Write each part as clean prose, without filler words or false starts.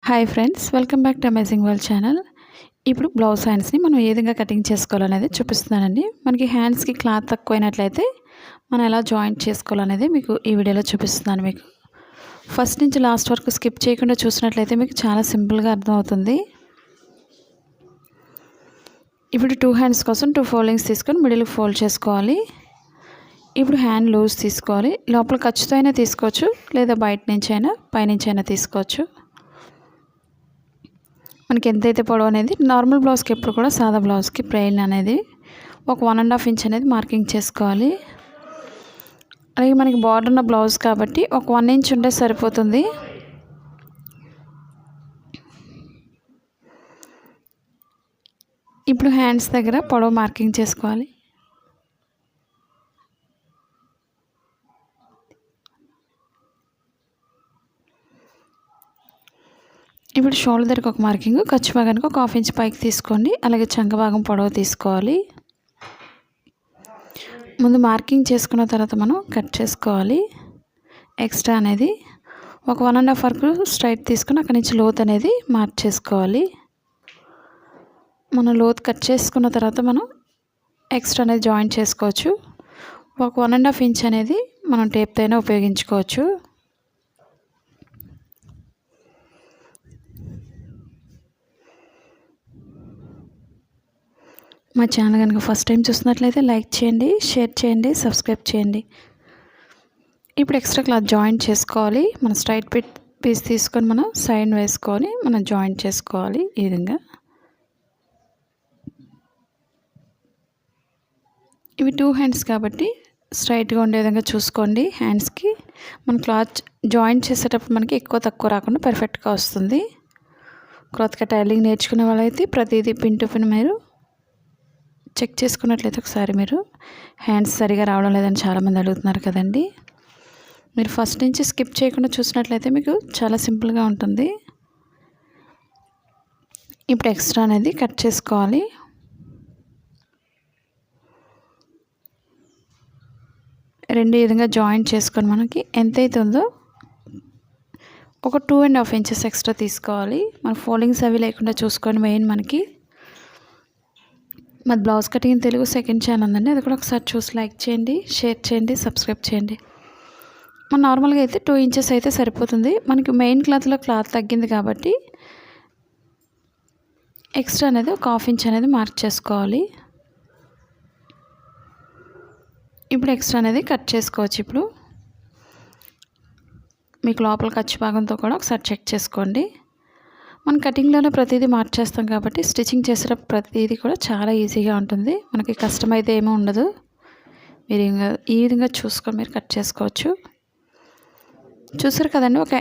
Hi friends, welcome back to amazing world channel. ఇప్పుడు blouse హ్యాండ్స్ని మనం ఏ విధంగా కటింగ్ చేసుకోవాలనేది చూపిస్తున్నానండి. మనకి హ్యాండ్స్కి క్లాత్ తక్కువైనట్లయితే మనం ఎలా జాయింట్ చేసుకోవాలనేది మీకు ఈ వీడియోలో చూపిస్తున్నాను. మీకు ఫస్ట్ నుంచి లాస్ట్ వరకు స్కిప్ చేయకుండా చూసినట్లయితే మీకు చాలా సింపుల్గా అర్థమవుతుంది. ఇప్పుడు 2 హ్యాండ్స్ కోసం 2 ఫోల్డింగ్స్ తీసుకొని మిడిల్ ఫోల్డ్ చేసుకోవాలి. ఇప్పుడు హ్యాండ్ లూజ్ తీసుకోవాలి. లోపల ఖర్చుతో అయినా తీసుకోవచ్చు, లేదా బయట నుంచి అయినా పైనుంచి అయినా తీసుకోవచ్చు. మనకి ఎంతైతే పొడవు అనేది నార్మల్ బ్లౌజ్కి ఎప్పుడు కూడా సాదా బ్లౌజ్కి ప్లెయిన్ అనేది ఒక 1.5 ఇంచ్ అనేది మార్కింగ్ చేసుకోవాలి. అలాగే మనకి బార్డర్ ఉన్న బ్లౌజ్ కాబట్టి ఒక 1 ఇంచ్ ఉంటే సరిపోతుంది. ఇప్పుడు హ్యాండ్స్ దగ్గర పొడవు మార్కింగ్ చేసుకోవాలి. ఇప్పుడు షోల్డర్ దగ్గరకు ఒక మార్కింగ్, ఖర్చు భాగానికి ఒక 1/2 ఇంచ్ పైకి తీసుకోండి. అలాగే చంక భాగం పొడవు తీసుకోవాలి. ముందు మార్కింగ్ చేసుకున్న తర్వాత మనం కట్ చేసుకోవాలి. ఎక్స్ట్రా అనేది ఒక 1.5 వరకు స్ట్రైట్ తీసుకుని అక్కడి నుంచి లోత్ అనేది మార్క్ చేసుకోవాలి. మనం లోత్ కట్ చేసుకున్న తర్వాత మనం ఎక్స్ట్రా అనేది జాయిన్ చేసుకోవచ్చు. ఒక 1.5 ఇంచ్ అనేది మనం టేప్తో అయినా ఉపయోగించుకోవచ్చు. మా ఛానల్ కనుక ఫస్ట్ టైం చూస్తున్నట్లయితే లైక్ చేయండి, షేర్ చేయండి, సబ్స్క్రైబ్ చేయండి. ఇప్పుడు ఎక్స్ట్రా క్లాత్ జాయింట్ చేసుకోవాలి. మనం స్ట్రైట్ పీస్ తీసుకొని మనం సైడ్ వేసుకొని మనం జాయింట్ చేసుకోవాలి. ఈ విధంగా ఇవి 2 హ్యాండ్స్ కాబట్టి స్ట్రైట్గా ఉండే విధంగా చూసుకోండి. హ్యాండ్స్కి మన క్లాత్ జాయింట్ చేసేటప్పుడు మనకి ఎక్కువ తక్కువ రాకుండా పర్ఫెక్ట్గా వస్తుంది. క్లాత్గా టైలింగ్ నేర్చుకునే వాళ్ళైతే ప్రతిదీ పిన్ టు పిన్ మీరు చెక్ చేసుకున్నట్లయితే ఒకసారి మీరు హ్యాండ్స్ సరిగా రావడం లేదని చాలామంది అడుగుతున్నారు కదండి. మీరు ఫస్ట్ నుంచి స్కిప్ చేయకుండా చూసినట్లయితే మీకు చాలా సింపుల్గా ఉంటుంది. ఇప్పుడు ఎక్స్ట్రా అనేది కట్ చేసుకోవాలి. రెండు విధంగా జాయింట్ చేసుకొని మనకి ఎంతైతే ఉందో ఒక 2.5 ఇంచెస్ ఎక్స్ట్రా తీసుకోవాలి. మన ఫోల్డింగ్స్ అవి లేకుండా చూసుకొని మెయిన్ మనకి మాది blouse cutting Telugu second channel ఉందండి. అది కూడా ఒకసారి చూసి లైక్ చేయండి, షేర్ చేయండి, సబ్స్క్రైబ్ చేయండి. మన నార్మల్గా అయితే 2 ఇంచెస్ అయితే సరిపోతుంది. మనకి మెయిన్ క్లాత్లో క్లాత్ తగ్గింది కాబట్టి ఎక్స్ట్రా అనేది ఒక 1/2 ఇంచ్ అనేది మార్క్ చేసుకోవాలి. ఇప్పుడు ఎక్స్ట్రా అనేది కట్ చేసుకోవచ్చు. ఇప్పుడు మీకు లోపల ఖర్చు భాగంతో కూడా ఒకసారి చెక్ చేసుకోండి. మన కటింగ్లోనే ప్రతిదీ మార్చేస్తాం కాబట్టి స్టిచ్చింగ్ చేసేటప్పుడు ప్రతిదీ కూడా చాలా ఈజీగా ఉంటుంది. మనకి కష్టం అయితే ఏమీ ఉండదు. మీరు ఈ విధంగా చూసుకొని మీరు కట్ చేసుకోవచ్చు. చూసారు కదండి, ఒక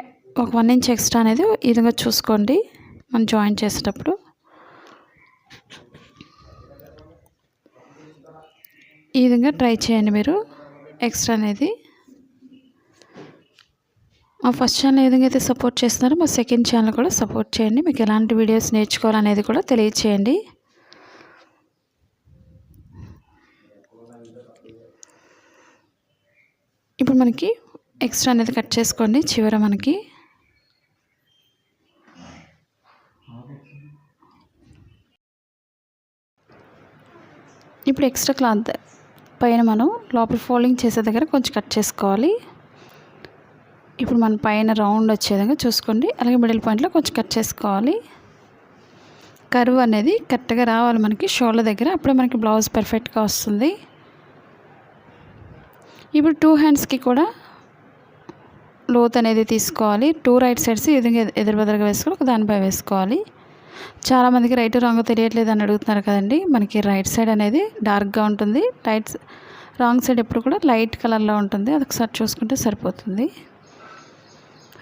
1 ఇంచ్ ఎక్స్ట్రా అనేది ఈ విధంగా చూసుకోండి మనం జాయిన్ చేసేటప్పుడు. ఈ విధంగా ట్రై చేయండి మీరు ఎక్స్ట్రా అనేది. మా ఫస్ట్ ఛానల్ ఏ విధంగా అయితే సపోర్ట్ చేస్తున్నారో మా సెకండ్ ఛానల్ కూడా సపోర్ట్ చేయండి. మీకు ఎలాంటి వీడియోస్ నేర్చుకోవాలనేది కూడా తెలియచేయండి. ఇప్పుడు మనకి ఎక్స్ట్రా అనేది కట్ చేసుకోండి. చివర మనకి ఇప్పుడు ఎక్స్ట్రా క్లాత్ పైన మనం లోపల ఫోల్డింగ్ చేసే దగ్గర కొంచెం కట్ చేసుకోవాలి. ఇప్పుడు మన పైన రౌండ్ వచ్చే విధంగా చూసుకోండి. అలాగే మిడిల్ పాయింట్లో కొంచెం కట్ చేసుకోవాలి. కర్వ్ అనేది కరెక్ట్గా రావాలి మనకి షోల్డర్ దగ్గర, అప్పుడే మనకి బ్లౌజ్ పర్ఫెక్ట్గా వస్తుంది. ఇప్పుడు 2 హ్యాండ్స్కి కూడా లోత్ అనేది తీసుకోవాలి. 2 రైట్ సైడ్స్ ఈ విధంగా ఎదురుబెదురుగా వేసుకొని ఒక దానిపై వేసుకోవాలి. చాలామందికి రైట్ రాంగ్ తెలియట్లేదు అని అడుగుతున్నారు కదండి. మనకి రైట్ సైడ్ అనేది డార్క్గా ఉంటుంది, రాంగ్ సైడ్ ఎప్పుడు కూడా లైట్ కలర్లో ఉంటుంది. అది ఒకసారి చూసుకుంటే సరిపోతుంది.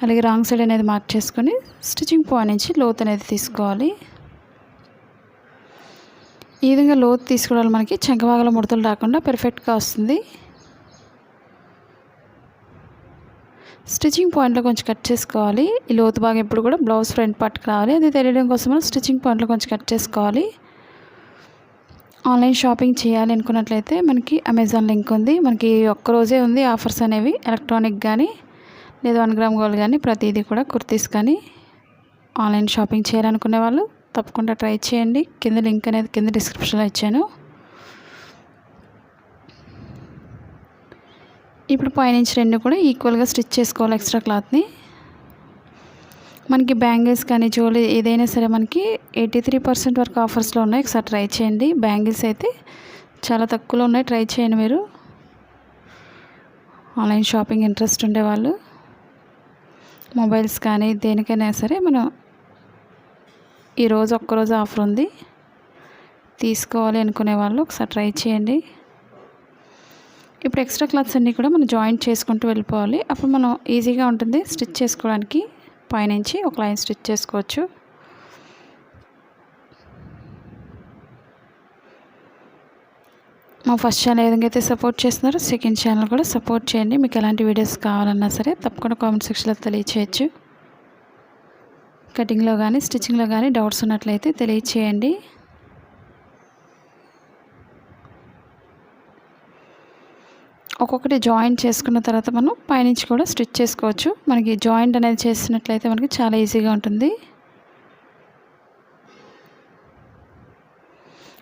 అలాగే రాంగ్ సైడ్ అనేది మార్క్ చేసుకొని స్టిచ్చింగ్ పాయింట్ నుంచి లోత్ అనేది తీసుకోవాలి. ఈ విధంగా లోత్ తీసుకోవడం మనకి చంక భాగంలో ముడతలు రాకుండా పర్ఫెక్ట్గా వస్తుంది. స్టిచ్చింగ్ పాయింట్లో కొంచెం కట్ చేసుకోవాలి. ఈ లోతు భాగం ఎప్పుడు కూడా బ్లౌజ్ ఫ్రంట్ పార్ట్కి రావాలి. అది తెలియడం కోసం మనం స్టిచ్చింగ్ పాయింట్లో కొంచెం కట్ చేసుకోవాలి. ఆన్లైన్ షాపింగ్ చేయాలి అనుకున్నట్లయితే మనకి అమెజాన్ లింక్ ఉంది. మనకి ఒక్కరోజే ఉంది ఆఫర్స్ అనేవి. ఎలక్ట్రానిక్ కానీ లేదా 1 గ్రామ్ గోల్డ్ కానీ ప్రతిదీ కూడా కుర్తీస్ కానీ ఆన్లైన్ షాపింగ్ చేయాలనుకునే వాళ్ళు తప్పకుండా ట్రై చేయండి. కింద లింక్ అనేది కింద డిస్క్రిప్షన్లో ఇచ్చాను. ఇప్పుడు పైనుంచి రెండు కూడా ఈక్వల్గా స్టిచ్ చేసుకోవాలి ఎక్స్ట్రా క్లాత్ని. మనకి బ్యాంగిల్స్ కానీ చోలీ ఏదైనా సరే మనకి 83% వరకు ఆఫర్స్లో ఉన్నాయి. ఒకసారి ట్రై చేయండి. బ్యాంగిల్స్ అయితే చాలా తక్కువలో ఉన్నాయి, ట్రై చేయండి మీరు. ఆన్లైన్ షాపింగ్ ఇంట్రెస్ట్ ఉండేవాళ్ళు, మొబైల్స్ కానీ దేనికైనా సరే మనం ఈరోజు ఒక్కరోజు ఆఫర్ ఉంది, తీసుకోవాలి అనుకునే వాళ్ళు ఒకసారి ట్రై చేయండి. ఇప్పుడు ఎక్స్ట్రా క్లాత్స్ అన్నీ కూడా మనం జాయింట్ చేసుకుంటూ వెళ్ళిపోవాలి. అప్పుడు మనం ఈజీగా ఉంటుంది స్టిచ్ చేసుకోవడానికి. పైనుంచి ఒక లైన్ స్టిచ్ చేసుకోవచ్చు. మా ఫస్ట్ ఛానల్ ఏ విధంగా అయితే సపోర్ట్ చేస్తున్నారో సెకండ్ ఛానల్ కూడా సపోర్ట్ చేయండి. మీకు ఎలాంటి వీడియోస్ కావాలన్నా సరే తప్పకుండా కామెంట్ సెక్షన్లో తెలియచేయచ్చు. కటింగ్లో కానీ స్టిచ్చింగ్లో కానీ డౌట్స్ ఉన్నట్లయితే తెలియచేయండి. ఒక్కొక్కటి జాయింట్ చేసుకున్న తర్వాత మనం పైనుంచి కూడా స్టిచ్ చేసుకోవచ్చు. మనకి జాయింట్ అనేది చేసినట్లయితే మనకి చాలా ఈజీగా ఉంటుంది.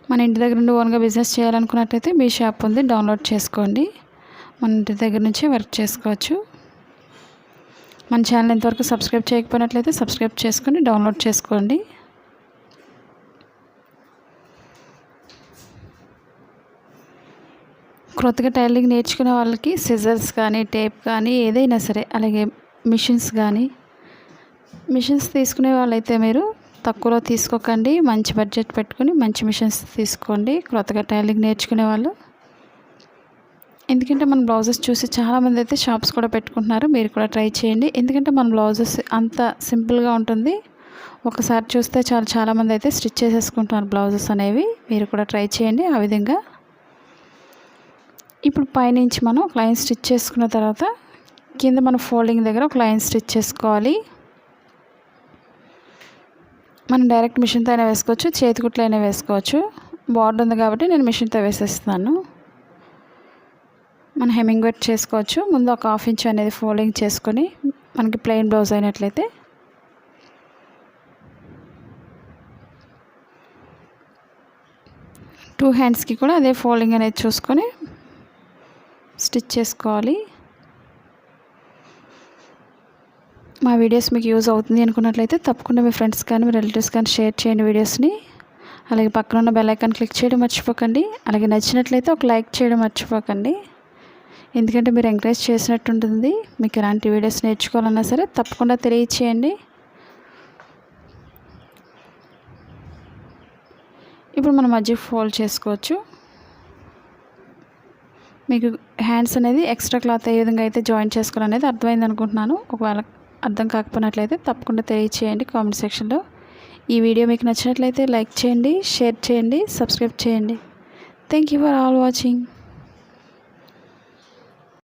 మన ఇంటి దగ్గర నుండి ఓన్గా బిజినెస్ చేయాలనుకున్నట్లయితే మీ షాప్ ఉంది, డౌన్లోడ్ చేసుకోండి. మన ఇంటి దగ్గర నుంచే వర్క్ చేసుకోవచ్చు. మన ఛానల్ ఇంతవరకు సబ్స్క్రైబ్ చేయకపోయినట్లయితే సబ్స్క్రైబ్ చేసుకొని డౌన్లోడ్ చేసుకోండి. కొత్తగా టైలరింగ్ నేర్చుకునే వాళ్ళకి సిజర్స్ కానీ టేప్ కానీ ఏదైనా సరే, అలాగే మిషన్స్ కానీ, మిషన్స్ తీసుకునే వాళ్ళైతే మీరు తక్కువలో తీసుకోకండి, మంచి బడ్జెట్ పెట్టుకొని మంచి మిషన్స్ తీసుకోండి కొత్తగా టైలరింగ్ నేర్చుకునే వాళ్ళు. ఎందుకంటే మన బ్లౌజెస్ చూసి చాలామంది అయితే షాప్స్ కూడా పెట్టుకుంటున్నారు. మీరు కూడా ట్రై చేయండి. ఎందుకంటే మన బ్లౌజెస్ అంత సింపుల్గా ఉంటుంది, ఒకసారి చూస్తే చాలామంది అయితే స్టిచ్ చేసేసుకుంటున్నారు బ్లౌజెస్ అనేవి. మీరు కూడా ట్రై చేయండి ఆ విధంగా. ఇప్పుడు పైనుంచి మనం ఒక లైన్ స్టిచ్ చేసుకున్న తర్వాత కింద మనం ఫోల్డింగ్ దగ్గర ఒక లైన్ స్టిచ్ చేసుకోవాలి. మనం డైరెక్ట్ మిషన్తో అయినా వేసుకోవచ్చు, చేతికుట్లు అయినా వేసుకోవచ్చు. బార్డర్ ఉంది కాబట్టి నేను మిషన్తో వేసేస్తున్నాను. మనం హెమ్మింగ్ వెట్ చేసుకోవచ్చు. ముందు ఒక 1/2 ఇంచ్ అనేది ఫోల్డింగ్ చేసుకొని, మనకి ప్లెయిన్ బ్లౌజ్ అయినట్లయితే టూ హ్యాండ్స్కి కూడా అదే ఫోల్డింగ్ అనేది చూసుకొని స్టిచ్ చేసుకోవాలి. మా వీడియోస్ మీకు యూజ్ అవుతుంది అనుకున్నట్లయితే తప్పకుండా మీ ఫ్రెండ్స్ కానీ మీ రిలేటివ్స్ కానీ షేర్ చేయండి వీడియోస్ని. అలాగే పక్కన ఉన్న బెల్ ఐకాన్ క్లిక్ చేయడం మర్చిపోకండి. అలాగే నచ్చినట్లయితే ఒక లైక్ చేయడం మర్చిపోకండి. ఎందుకంటే మీరు ఎంకరేజ్ చేసినట్టు ఉంటుంది. మీకు ఎలాంటి వీడియోస్ నేర్చుకోవాలన్నా సరే తప్పకుండా తెలియచేయండి. ఇప్పుడు మనం మధ్య ఫోల్డ్ చేసుకోవచ్చు. మీకు హ్యాండ్స్ అనేది ఎక్స్ట్రా క్లాత్ ఏ విధంగా అయితే జాయిన్ చేసుకోవాలనేది అర్థమైంది అనుకుంటున్నాను. ఒకవేళ అర్థం కాకపోయినట్లయితే తప్పకుండా తెలియచేయండి కామెంట్ సెక్షన్లో. ఈ వీడియో మీకు నచ్చినట్లయితే లైక్ చేయండి, షేర్ చేయండి, సబ్స్క్రైబ్ చేయండి. Thank you for all watching.